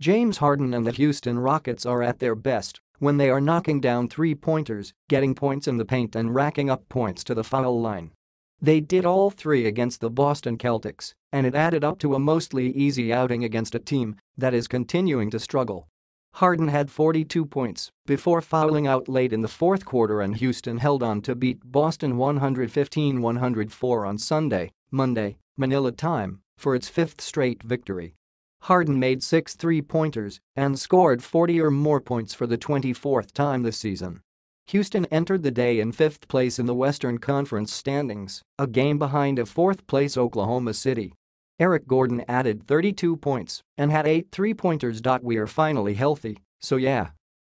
James Harden and the Houston Rockets are at their best when they are knocking down three-pointers, getting points in the paint and racking up points to the foul line. They did all three against the Boston Celtics, and it added up to a mostly easy outing against a team that is continuing to struggle. Harden had 42 points before fouling out late in the fourth quarter, and Houston held on to beat Boston 115-104 on Sunday, Monday, Manila time, for its fifth straight victory. Harden made 6 three-pointers and scored 40 or more points for the 24th time this season. Houston entered the day in fifth place in the Western Conference standings, a game behind a fourth-place Oklahoma City. Eric Gordon added 32 points and had 8 three-pointers. "We are finally healthy, so yeah.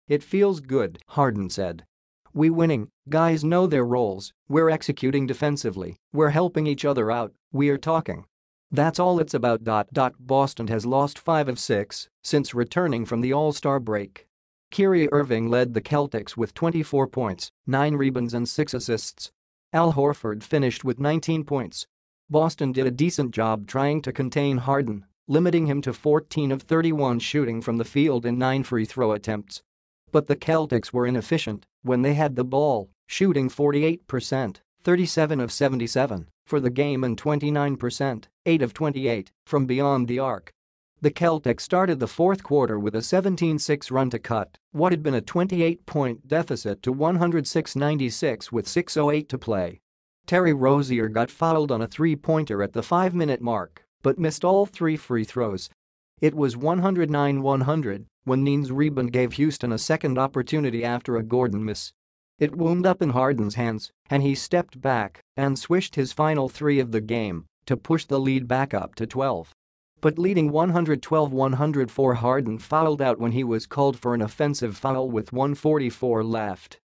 It feels good," Harden said. "We winning, guys know their roles, we're executing defensively, we're helping each other out, we are talking. That's all it's about." Boston has lost 5 of 6 since returning from the All-Star break. Kyrie Irving led the Celtics with 24 points, 9 rebounds and 6 assists. Al Horford finished with 19 points. Boston did a decent job trying to contain Harden, limiting him to 14 of 31 shooting from the field in 9 free throw attempts. But the Celtics were inefficient when they had the ball, shooting 48%, 37 of 77, for the game and 29%, 8 of 28, from beyond the arc. The Celtics started the fourth quarter with a 17-6 run to cut what had been a 28-point deficit to 106-96 with 6:08 to play. Terry Rozier got fouled on a three-pointer at the 5-minute mark but missed all 3 free throws. It was 109-100 when Neen's rebound gave Houston a second opportunity after a Gordon miss. It wound up in Harden's hands, and he stepped back and swished his final 3 of the game to push the lead back up to 12. But leading 112-104, Harden fouled out when he was called for an offensive foul with 1:44 left.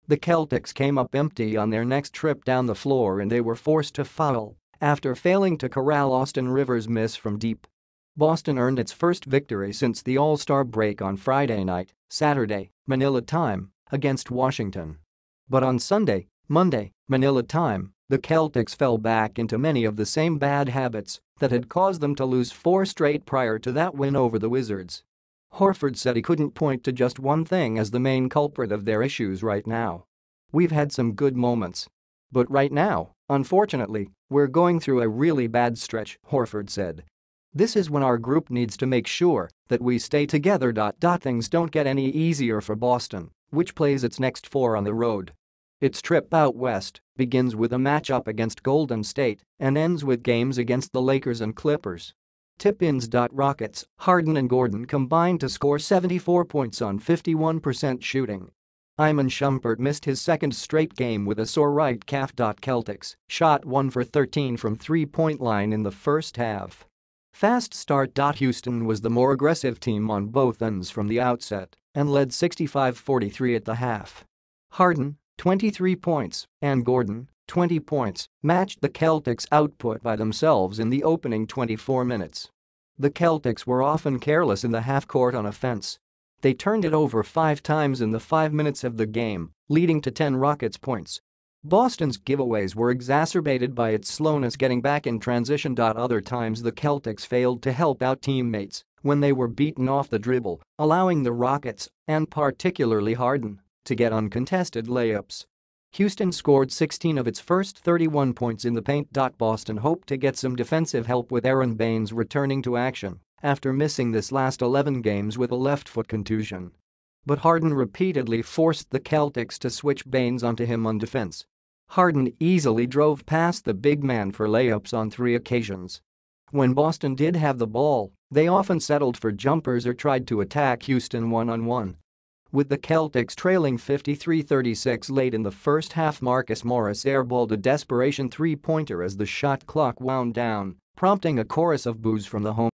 The Celtics came up empty on their next trip down the floor and they were forced to foul after failing to corral Austin Rivers' miss from deep. Boston earned its first victory since the All-Star break on Friday night, Saturday, Manila time, against Washington. But on Sunday, Monday, Manila time, the Celtics fell back into many of the same bad habits that had caused them to lose 4 straight prior to that win over the Wizards. Horford said he couldn't point to just one thing as the main culprit of their issues right now. "We've had some good moments. But right now, unfortunately, we're going through a really bad stretch," Horford said. "This is when our group needs to make sure that we stay together. Things don't get any easier for Boston, which plays its next 4 on the road. Its trip out west begins with a matchup against Golden State and ends with games against the Lakers and Clippers." Tip-ins. Rockets, Harden and Gordon combined to score 74 points on 51% shooting. Iman Shumpert missed his second straight game with a sore right calf. Celtics shot 1 for 13 from three-point line in the first half. Fast start. Houston was the more aggressive team on both ends from the outset and led 65-43 at the half. Harden, 23 points, and Gordon, 20 points, matched the Celtics' output by themselves in the opening 24 minutes. The Celtics were often careless in the half-court on offense. They turned it over 5 times in the 5 minutes of the game, leading to 10 Rockets points. Boston's giveaways were exacerbated by its slowness getting back in transition. Other times the Celtics failed to help out teammates when they were beaten off the dribble, allowing the Rockets, and particularly Harden, to get uncontested layups. Houston scored 16 of its first 31 points in the paint. Boston hoped to get some defensive help with Aaron Baines returning to action after missing this last 11 games with a left foot contusion. But Harden repeatedly forced the Celtics to switch Baines onto him on defense. Harden easily drove past the big man for layups on 3 occasions. When Boston did have the ball, they often settled for jumpers or tried to attack Houston one-on-one. With the Celtics trailing 53-36 late in the first half, Marcus Morris airballed a desperation three-pointer as the shot clock wound down, prompting a chorus of boos from the home